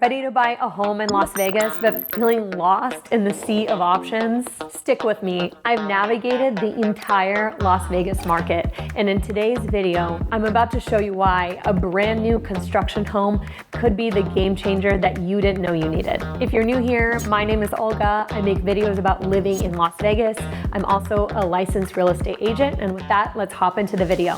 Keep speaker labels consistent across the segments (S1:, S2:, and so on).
S1: Ready to buy a home in Las Vegas but feeling lost in the sea of options? Stick with me. I've navigated the entire Las Vegas market, and in today's video, I'm about to show you why a brand new construction home could be the game changer that you didn't know you needed. If you're new here, my name is Olga. I make videos about living in Las Vegas. I'm also a licensed real estate agent, and with that, let's hop into the video.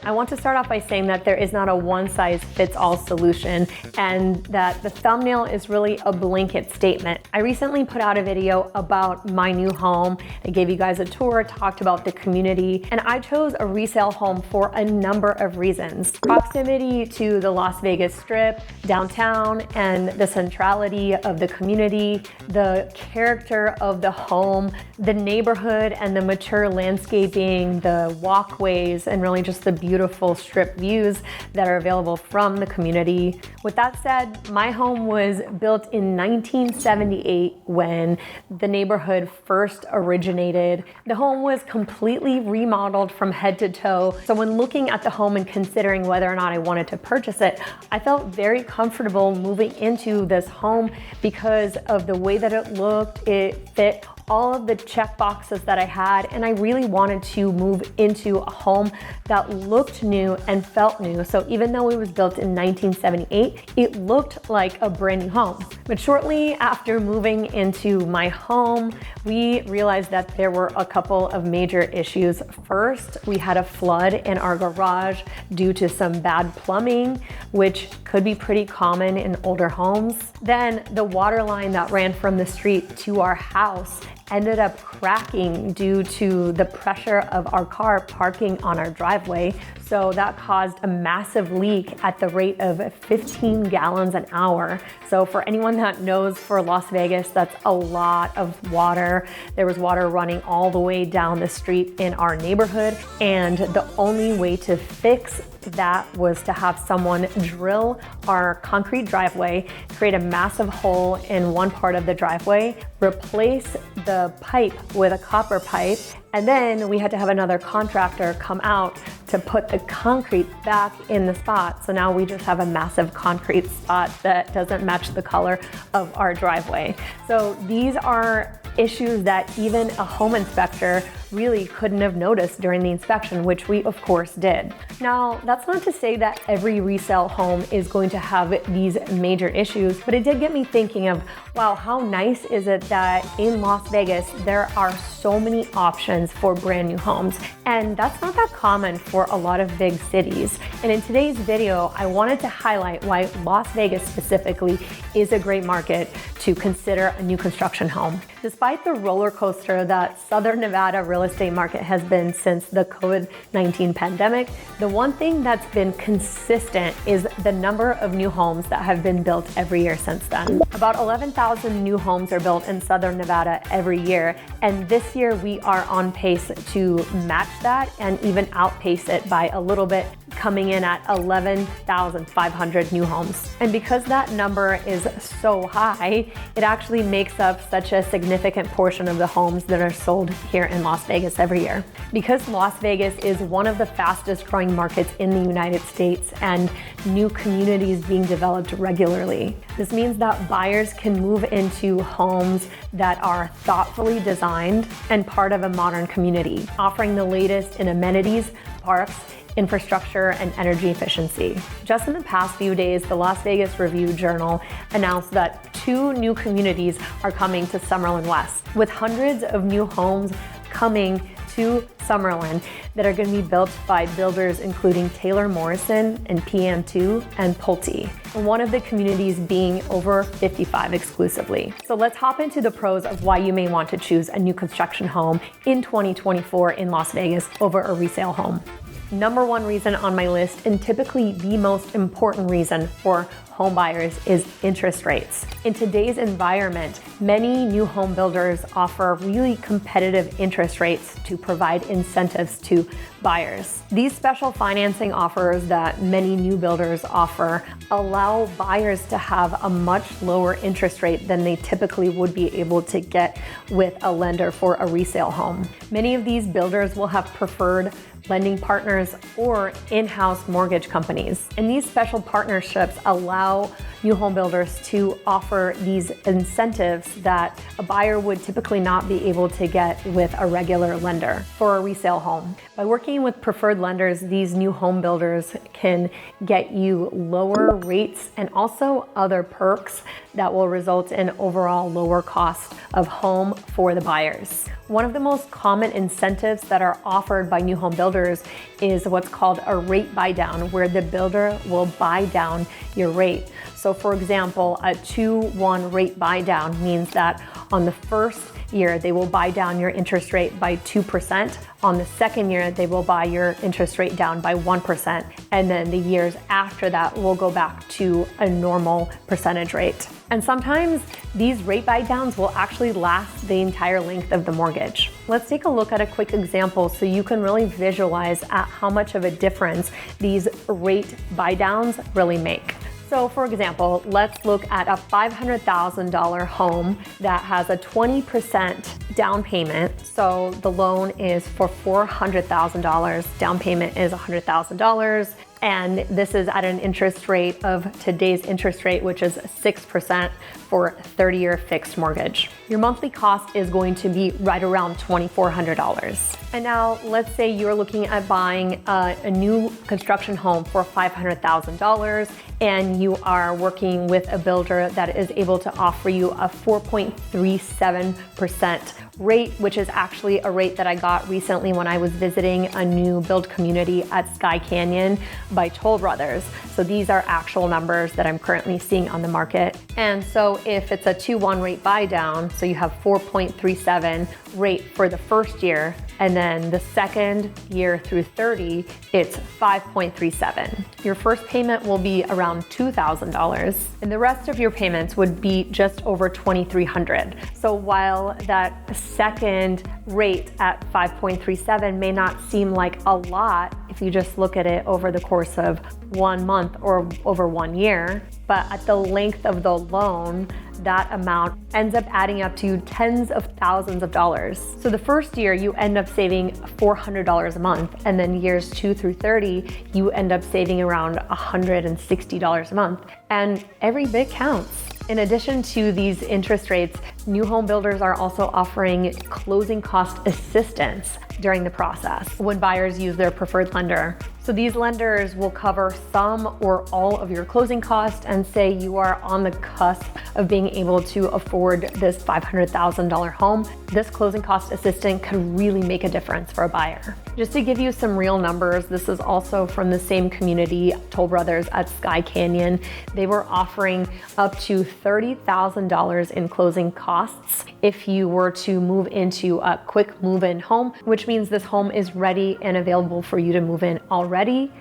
S1: I want to start off by saying that there is not a one-size-fits-all solution and that the thumbnail is really a blanket statement. I recently put out a video about my new home. I gave you guys a tour, talked about the community, and I chose a resale home for a number of reasons. Proximity to the Las Vegas Strip, downtown, and the centrality of the community, the character of the home, the neighborhood and the mature landscaping, the walkways, and really just the beautiful strip views that are available from the community. With that said, my home was built in 1978 when the neighborhood first originated. The home was completely remodeled from head to toe. So when looking at the home and considering whether or not I wanted to purchase it, I felt very comfortable moving into this home because of the way that it looked. It fit all of the check boxes that I had, and I really wanted to move into a home that looked new and felt new. So even though it was built in 1978, it looked like a brand new home. But shortly after moving into my home, we realized that there were a couple of major issues. First, we had a flood in our garage due to some bad plumbing, which could be pretty common in older homes. Then the water line that ran from the street to our house ended up cracking due to the pressure of our car parking on our driveway. So that caused a massive leak at the rate of 15 gallons an hour. So for anyone that knows, for Las Vegas, that's a lot of water. There was water running all the way down the street in our neighborhood. And the only way to fix that was to have someone drill our concrete driveway, create a massive hole in one part of the driveway, replace the pipe with a copper pipe, and then we had to have another contractor come out to put the concrete back in the spot. So now we just have a massive concrete spot that doesn't match the color of our driveway. So these are issues that even a home inspector really couldn't have noticed during the inspection, which we of course did. Now, that's not to say that every resale home is going to have these major issues, but it did get me thinking of, wow, how nice is it that in Las Vegas, there are so many options for brand new homes. And that's not that common for a lot of big cities. And in today's video, I wanted to highlight why Las Vegas specifically is a great market to consider a new construction home. Despite the roller coaster that Southern Nevada real estate market has been since the COVID-19 pandemic, the one thing that's been consistent is the number of new homes that have been built every year since then. About 11,000 new homes are built in Southern Nevada every year, and this year we are on pace to match that and even outpace it by a little bit, coming in at 11,500 new homes. And because that number is so high, it actually makes up such a significant portion of the homes that are sold here in Las Vegas every year. Because Las Vegas is one of the fastest growing markets in the United States and new communities being developed regularly. This means that buyers can move into homes that are thoughtfully designed and part of a modern community, offering the latest in amenities, parks, infrastructure, and energy efficiency. Just in the past few days, the Las Vegas Review-Journal announced that 2 new communities are coming to Summerlin West, with hundreds of new homes coming to Summerlin that are going to be built by builders including Taylor Morrison and PM2 and Pulte, one of the communities being over 55 exclusively. So let's hop into the pros of why you may want to choose a new construction home in 2024 in Las Vegas over a resale home. Number one reason on my list, and typically the most important reason for home buyers, is interest rates. In today's environment, many new home builders offer really competitive interest rates to provide incentives to buyers. These special financing offers that many new builders offer allow buyers to have a much lower interest rate than they typically would be able to get with a lender for a resale home. Many of these builders will have preferred lending partners, or in-house mortgage companies. And these special partnerships allow new home builders to offer these incentives that a buyer would typically not be able to get with a regular lender for a resale home. By working with preferred lenders, these new home builders can get you lower rates and also other perks that will result in overall lower cost of home for the buyers. One of the most common incentives that are offered by new home builders is what's called a rate buy down, where the builder will buy down your rate. So for example, a 2-1 rate buy down means that on the first year, they will buy down your interest rate by 2%. On the second year, they will buy your interest rate down by 1%. And then the years after that will go back to a normal percentage rate. And sometimes these rate buy downs will actually last the entire length of the mortgage. Let's take a look at a quick example so you can really visualize at how much of a difference these rate buy downs really make. So for example, let's look at a $500,000 home that has a 20% down payment. So the loan is for $400,000. Down payment is $100,000. And this is at an interest rate of today's interest rate, which is 6% for 30-year fixed mortgage. Your monthly cost is going to be right around $2,400. And now let's say you're looking at buying a new construction home for $500,000 and you are working with a builder that is able to offer you a 4.37% rate, which is actually a rate that I got recently when I was visiting a new build community at Sky Canyon by Toll Brothers. So these are actual numbers that I'm currently seeing on the market. And so if it's a 2-1 rate buy down, so you have 4.37 rate for the first year, and then the second year through 30, it's 5.37. Your first payment will be around $2,000, and the rest of your payments would be just over $2,300. So while that second rate at 5.37 may not seem like a lot if you just look at it over the course of 1 month or over 1 year, but at the length of the loan, that amount ends up adding up to tens of thousands of dollars. So the first year you end up saving $400 a month, and then years 2 through 30, you end up saving around $160 a month. And every bit counts. In addition to these interest rates, new home builders are also offering closing cost assistance during the process when buyers use their preferred lender. So these lenders will cover some or all of your closing costs, and say you are on the cusp of being able to afford this $500,000 home. This closing cost assistant could really make a difference for a buyer. Just to give you some real numbers, this is also from the same community, Toll Brothers at Sky Canyon. They were offering up to $30,000 in closing costs if you were to move into a quick move-in home, which means this home is ready and available for you to move in already,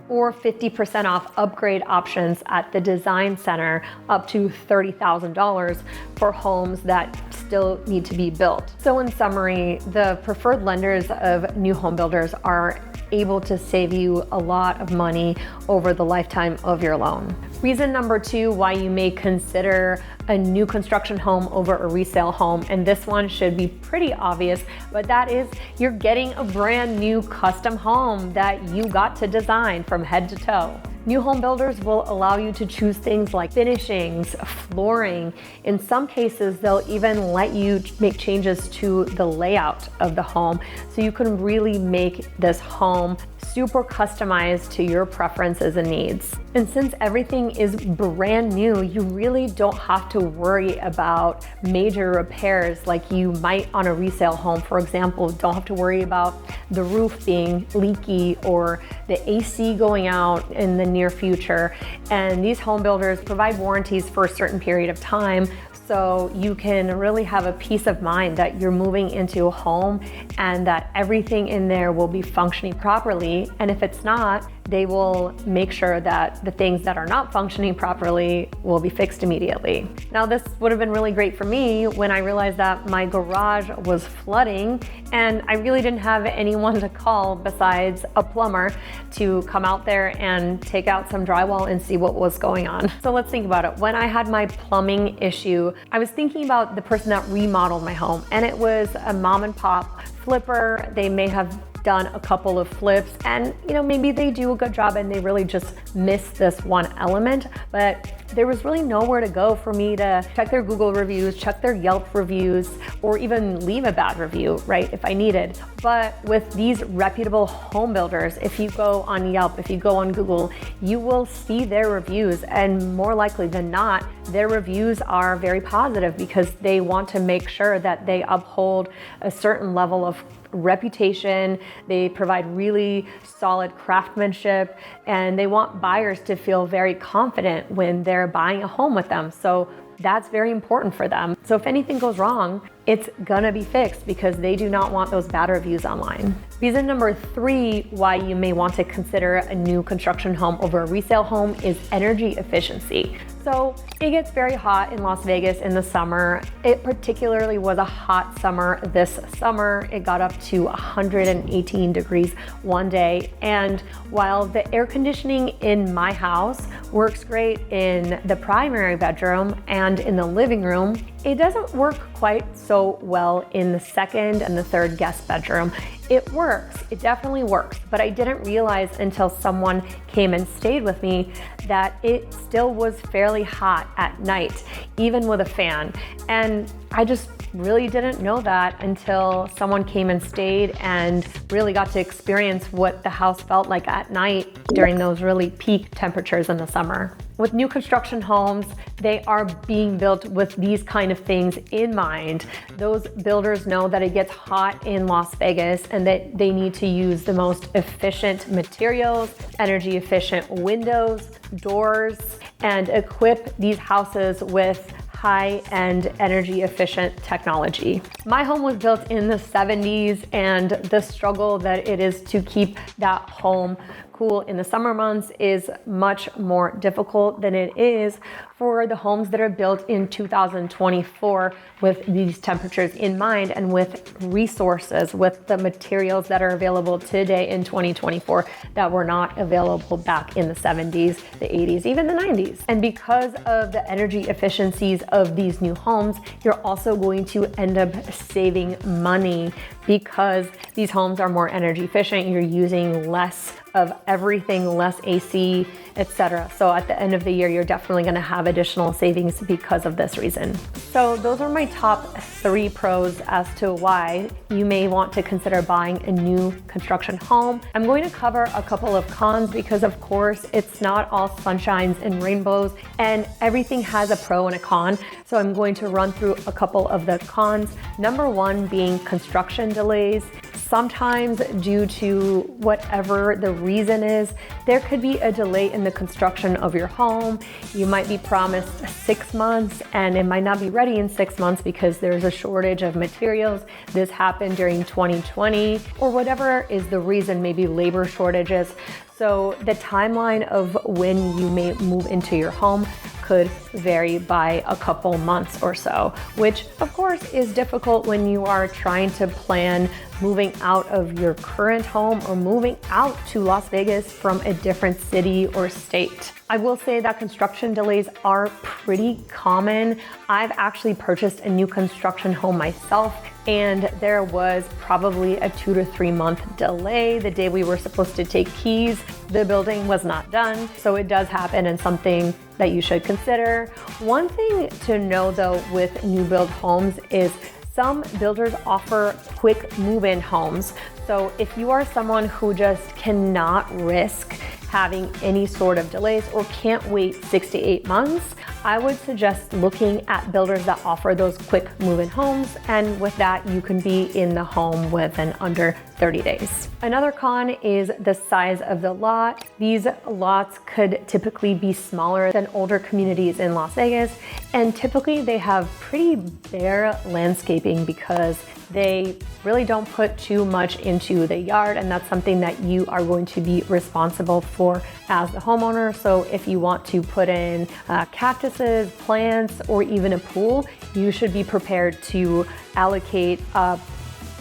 S1: or 50% off upgrade options at the Design Center, up to $30,000 for homes that still need to be built. So in summary, the preferred lenders of new home builders are able to save you a lot of money over the lifetime of your loan. Reason number 2 why you may consider a new construction home over a resale home, and this one should be pretty obvious, but that is you're getting a brand new custom home that you got to design from head to toe. New home builders will allow you to choose things like finishings, flooring. In some cases, they'll even let you make changes to the layout of the home so you can really make this home super customized to your preferences and needs. And since everything is brand new, you really don't have to worry about major repairs like you might on a resale home. For example, don't have to worry about the roof being leaky or the AC going out in the near future. And these home builders provide warranties for a certain period of time, so you can really have a peace of mind that you're moving into a home and that everything in there will be functioning properly. And if it's not, they will make sure that the things that are not functioning properly will be fixed immediately. Now, this would have been really great for me when I realized that my garage was flooding and I really didn't have anyone to call besides a plumber to come out there and take out some drywall and see what was going on. So let's think about it. When I had my plumbing issue, I was thinking about the person that remodeled my home, and it was a mom and pop flipper. They may have done a couple of flips and, maybe they do a good job and they really just miss this one element, but there was really nowhere to go for me to check their Google reviews, check their Yelp reviews, or even leave a bad review, right, if I needed. But with these reputable home builders, if you go on Yelp, if you go on Google, you will see their reviews, and more likely than not, their reviews are very positive because they want to make sure that they uphold a certain level of reputation. They provide really solid craftsmanship, and they want buyers to feel very confident when they're buying a home with them. So that's very important for them. So if anything goes wrong, it's gonna be fixed because they do not want those bad reviews online. Reason number 3 why you may want to consider a new construction home over a resale home is energy efficiency. So it gets very hot in Las Vegas in the summer. It particularly was a hot summer this summer. It got up to 118 degrees one day. And while the air conditioning in my house works great in the primary bedroom and in the living room, it doesn't work quite so well in the second and the third guest bedroom. It works, it definitely works, but I didn't realize until someone came and stayed with me that it still was fairly hot at night, even with a fan. And I just really didn't know that until someone came and stayed and really got to experience what the house felt like at night during those really peak temperatures in the summer. With new construction homes, they are being built with these kind of things in mind. Those builders know that it gets hot in Las Vegas and that they need to use the most efficient materials, energy efficient windows, doors, and equip these houses with high-end energy efficient technology. My home was built in the 70s, and the struggle that it is to keep that home cool in the summer months is much more difficult than it is for the homes that are built in 2024 with these temperatures in mind and with resources, with the materials that are available today in 2024 that were not available back in the 70s, the 80s, even the 90s. And because of the energy efficiencies of these new homes, you're also going to end up saving money because these homes are more energy efficient. You're using less of everything, less AC, etc. So at the end of the year, you're definitely going to have additional savings because of this reason. So those are my top 3 pros as to why you may want to consider buying a new construction home. I'm going to cover a couple of cons because of course it's not all sunshines and rainbows and everything has a pro and a con. So I'm going to run through a couple of the cons. Number 1 being construction delays. Sometimes due to whatever the reason is, there could be a delay in the construction of your home. You might be promised 6 months and it might not be ready in 6 months because there's a shortage of materials. This happened during 2020 or whatever is the reason, maybe labor shortages. So the timeline of when you may move into your home could vary by a couple months or so, which of course is difficult when you are trying to plan moving out of your current home or moving out to Las Vegas from a different city or state. I will say that construction delays are pretty common. I've actually purchased a new construction home myself, and there was probably a 2 to 3 month delay. The day we were supposed to take keys, the building was not done. So it does happen and something that you should consider. One thing to know though with new build homes is some builders offer quick move-in homes. So if you are someone who just cannot risk having any sort of delays or can't wait 6 to 8 months, I would suggest looking at builders that offer those quick move-in homes. And with that, you can be in the home within under 30 days. Another con is the size of the lot. These lots could typically be smaller than older communities in Las Vegas, and typically they have pretty bare landscaping because they really don't put too much into the yard, and that's something that you are going to be responsible for as the homeowner. So if you want to put in cactuses, plants, or even a pool, you should be prepared to allocate a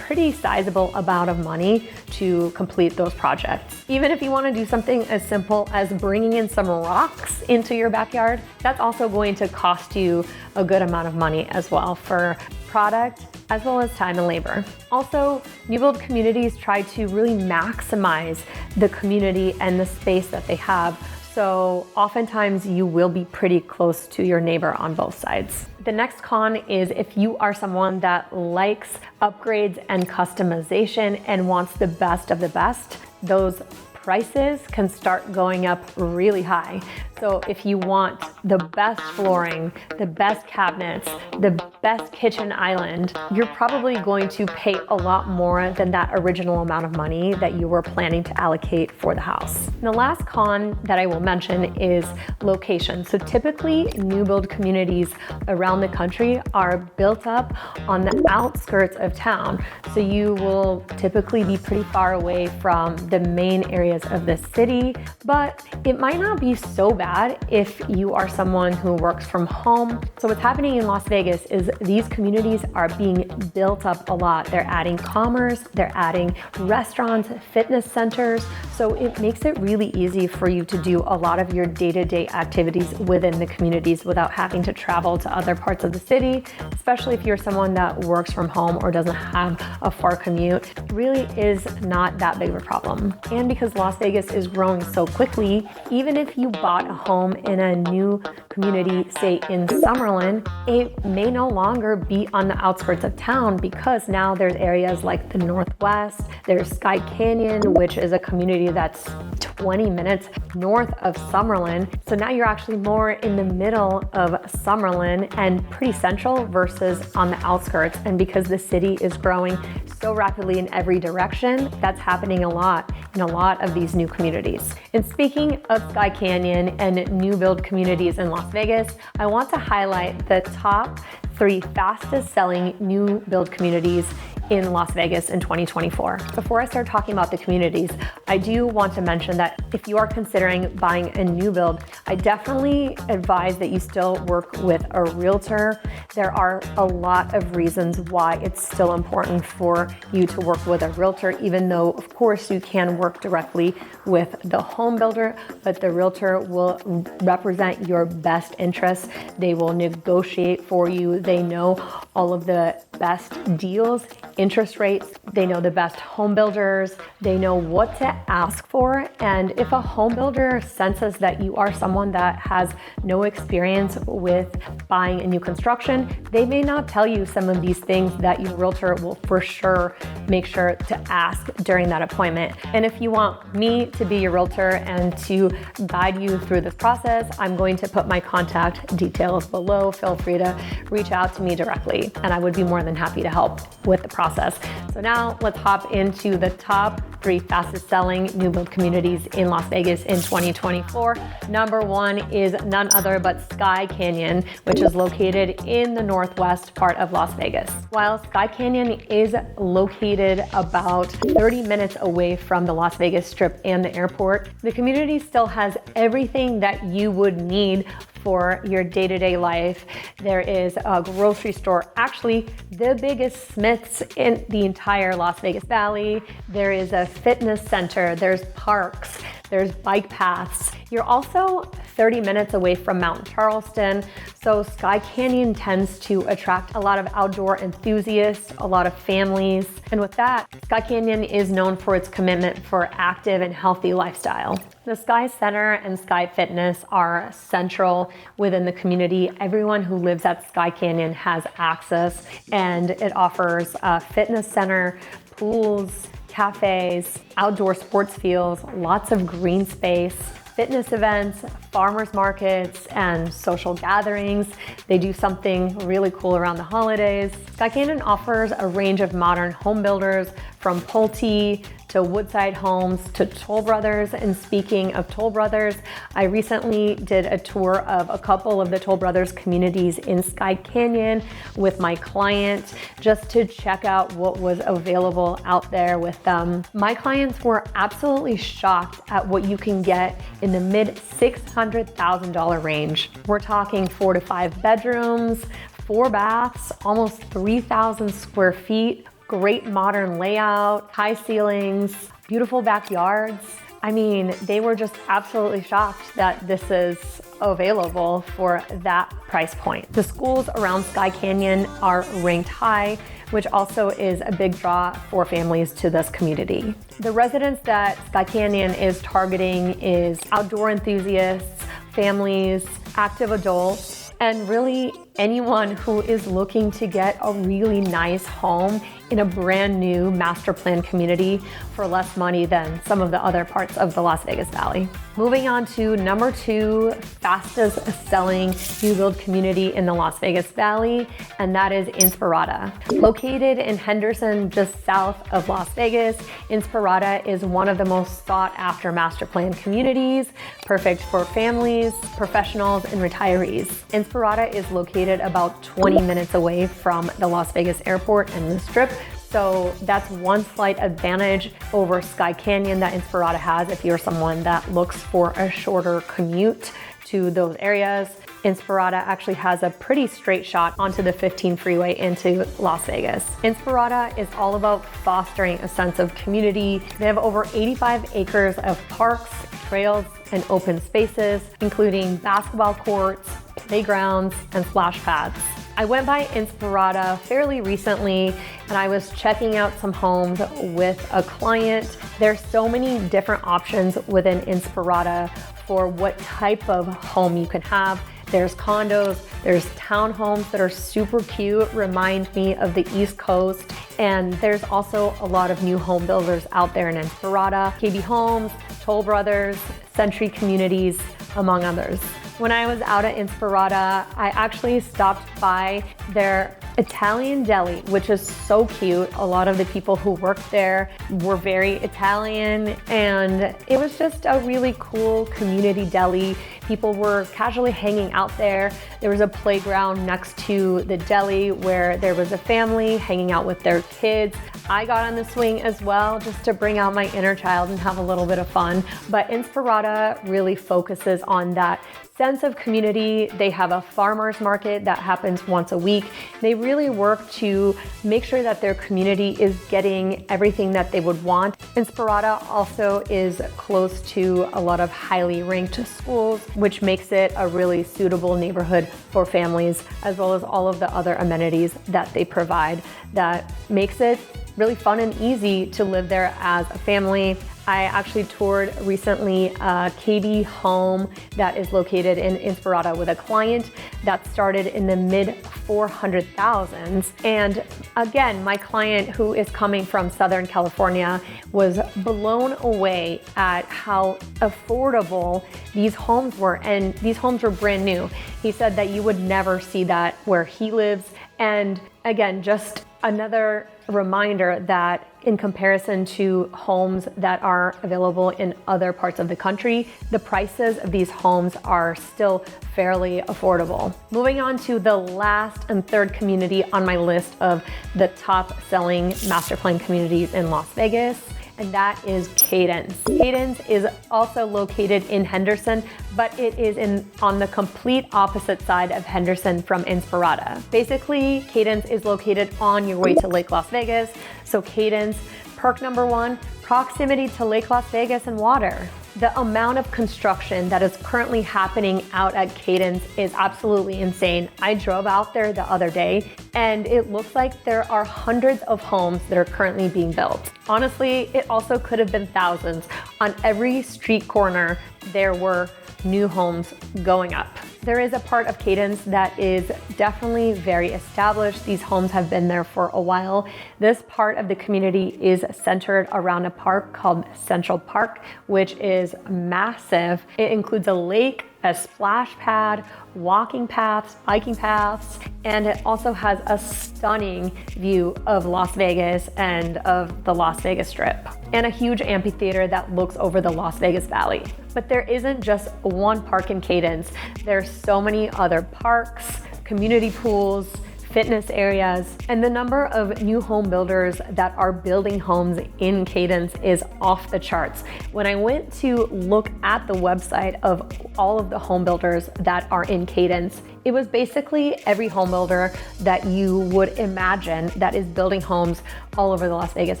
S1: pretty sizable amount of money to complete those projects. Even if you want to do something as simple as bringing in some rocks into your backyard, that's also going to cost you a good amount of money as well for product as well as time and labor. Also, new build communities try to really maximize the community and the space that they have. So oftentimes you will be pretty close to your neighbor on both sides. The next con is if you are someone that likes upgrades and customization and wants the best of the best, those prices can start going up really high. So if you want the best flooring, the best cabinets, the best kitchen island, you're probably going to pay a lot more than that original amount of money that you were planning to allocate for the house. And the last con that I will mention is location. So typically new build communities around the country are built up on the outskirts of town. So you will typically be pretty far away from the main areas of the city, but it might not be so bad if you are someone who works from home. So what's happening in Las Vegas is these communities are being built up a lot. They're adding commerce, they're adding restaurants, fitness centers. So it makes it really easy for you to do a lot of your day-to-day activities within the communities without having to travel to other parts of the city, especially if you're someone that works from home or doesn't have a far commute. It really is not that big of a problem. And because Las Vegas is growing so quickly, even if you bought a home in a new community, say in Summerlin, it may no longer be on the outskirts of town because now there's areas like the Northwest, there's Sky Canyon, which is a community that's 20 minutes north of Summerlin. So now you're actually more in the middle of Summerlin and pretty central versus on the outskirts. And because the city is growing so rapidly in every direction, that's happening a lot in a lot of these new communities. And speaking of Sky Canyon and new build communities in Las Vegas, I want to highlight the top 3 fastest selling new build communities in Las Vegas in 2024. Before I start talking about the communities, I do want to mention that if you are considering buying a new build, I definitely advise that you still work with a realtor. There are a lot of reasons why it's still important for you to work with a realtor, even though of course you can work directly with the home builder, but the realtor will represent your best interests. They will negotiate for you. They know all of the best deals, interest rates, they know the best home builders, they know what to ask for. And if a home builder senses that you are someone that has no experience with buying a new construction, they may not tell you some of these things that your realtor will for sure make sure to ask during that appointment. And if you want me to be your realtor and to guide you through this process, I'm going to put my contact details below. Feel free to reach out to me directly, and I would be more than happy to help with the process. So now let's hop into the top 3 fastest selling new build communities in Las Vegas in 2024. Number 1 is none other but Sky Canyon, which is located in the northwest part of Las Vegas. While Sky Canyon is located about 30 minutes away from the Las Vegas Strip and the airport, the community still has everything that you would need for your day-to-day life. There is a grocery store, actually the biggest Smith's in the entire Las Vegas Valley. There is a fitness center, there's parks, there's bike paths. You're also 30 minutes away from Mount Charleston, so Sky Canyon tends to attract a lot of outdoor enthusiasts, a lot of families. And with that, Sky Canyon is known for its commitment for active and healthy lifestyle. The Sky Center and Sky Fitness are central within the community. Everyone who lives at Sky Canyon has access, and it offers a fitness center, pools, cafes, outdoor sports fields, lots of green space, fitness events, farmers markets, and social gatherings. They do something really cool around the holidays. Sky Canyon offers a range of modern home builders from Pulte to Woodside Homes to Toll Brothers. And speaking of Toll Brothers, I recently did a tour of a couple of the Toll Brothers communities in Sky Canyon with my client just to check out what was available out there with them. My clients were absolutely shocked at what you can get in the mid $600,000 range. We're talking 4 to 5 bedrooms, 4 baths, almost 3,000 square feet, great modern layout, high ceilings, beautiful backyards. I mean, they were just absolutely shocked that this is available for that price point. The schools around Sky Canyon are ranked high, which also is a big draw for families to this community. The residents that Sky Canyon is targeting is outdoor enthusiasts, families, active adults, and really anyone who is looking to get a really nice home in a brand new master plan community for less money than some of the other parts of the Las Vegas Valley. Moving on to number 2 fastest selling new build community in the Las Vegas Valley, and that is Inspirada. Located in Henderson, just south of Las Vegas, Inspirada is one of the most sought after master plan communities, perfect for families, professionals, and retirees. Inspirada is located about 20 minutes away from the Las Vegas airport and the Strip. So that's one slight advantage over Sky Canyon that Inspirada has if you're someone that looks for a shorter commute to those areas. Inspirada actually has a pretty straight shot onto the 15 freeway into Las Vegas. Inspirada is all about fostering a sense of community. They have over 85 acres of parks, trails, and open spaces, including basketball courts, playgrounds, and splash pads. I went by Inspirada fairly recently and I was checking out some homes with a client. There's so many different options within Inspirada for what type of home you can have. There's condos, there's townhomes that are super cute, remind me of the East Coast. And there's also a lot of new home builders out there in Inspirada, KB Homes, Toll Brothers, Century Communities, among others. When I was out at Inspirada, I actually stopped by their Italian deli, which is so cute. A lot of the people who worked there were very Italian, and it was just a really cool community deli. People were casually hanging out there. There was a playground next to the deli where there was a family hanging out with their kids. I got on the swing as well just to bring out my inner child and have a little bit of fun. But Inspirada really focuses on that sense of community. They have a farmers market that happens once a week. They really work to make sure that their community is getting everything that they would want. Inspirada also is close to a lot of highly ranked schools, which makes it a really suitable neighborhood for families, as well as all of the other amenities that they provide that makes it really fun and easy to live there as a family. I actually toured recently a KB home that is located in Inspirada with a client that started in the mid 400,000s. And again, my client, who is coming from Southern California, was blown away at how affordable these homes were. And these homes were brand new. He said that you would never see that where he lives. And again, just another reminder that in comparison to homes that are available in other parts of the country, the prices of these homes are still fairly affordable. Moving on to the last and third community on my list of the top selling master plan communities in Las Vegas, and that is Cadence. Cadence is also located in Henderson, but it is on the complete opposite side of Henderson from Inspirada. Basically, Cadence is located on your way to Lake Las Vegas. So Cadence, perk number 1, proximity to Lake Las Vegas and water. The amount of construction that is currently happening out at Cadence is absolutely insane. I drove out there the other day and it looks like there are hundreds of homes that are currently being built. Honestly, it also could have been thousands. On every street corner, there were new homes going up. There is a part of Cadence that is definitely very established. These homes have been there for a while. This part of the community is centered around a park called Central Park, which is massive. It includes a lake, a splash pad, walking paths, biking paths, and it also has a stunning view of Las Vegas and of the Las Vegas Strip, and a huge amphitheater that looks over the Las Vegas Valley. But there isn't just one park in Cadence. There's so many other parks, community pools, fitness areas, and the number of new home builders that are building homes in Cadence is off the charts. When I went to look at the website of all of the home builders that are in Cadence, It was basically every home builder that you would imagine that is building homes all over the Las Vegas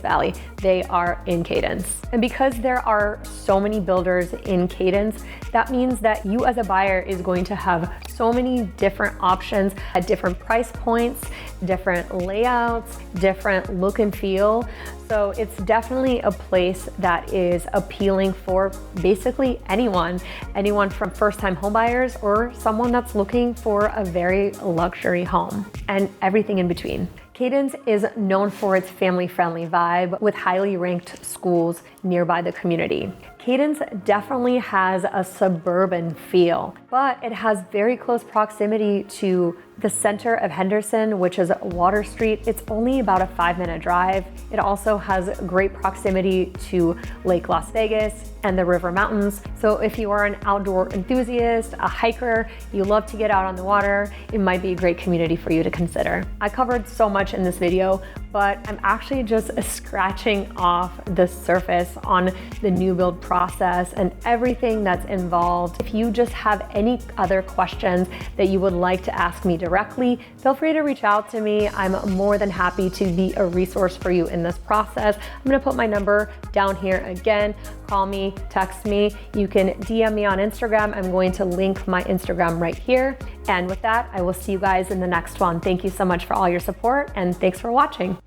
S1: Valley. They are in Cadence. And because there are so many builders in Cadence, that means that you as a buyer is going to have so many different options at different price points, different layouts, different look and feel. So it's definitely a place that is appealing for basically anyone from first-time homebuyers or someone that's looking for a very luxury home and everything in between. Cadence is known for its family-friendly vibe with highly ranked schools nearby the community. Cadence definitely has a suburban feel, but it has very close proximity to the center of Henderson, which is Water Street. It's only about a 5-minute drive. It also has great proximity to Lake Las Vegas and the River Mountains. So if you are an outdoor enthusiast, a hiker, you love to get out on the water, it might be a great community for you to consider. I covered so much in this video, but I'm actually just scratching off the surface on the new build process and everything that's involved. If you just have any other questions that you would like to ask me directly, feel free to reach out to me. I'm more than happy to be a resource for you in this process. I'm gonna put my number down here again. Call me, text me. You can DM me on Instagram. I'm going to link my Instagram right here. And with that, I will see you guys in the next one. Thank you so much for all your support and thanks for watching.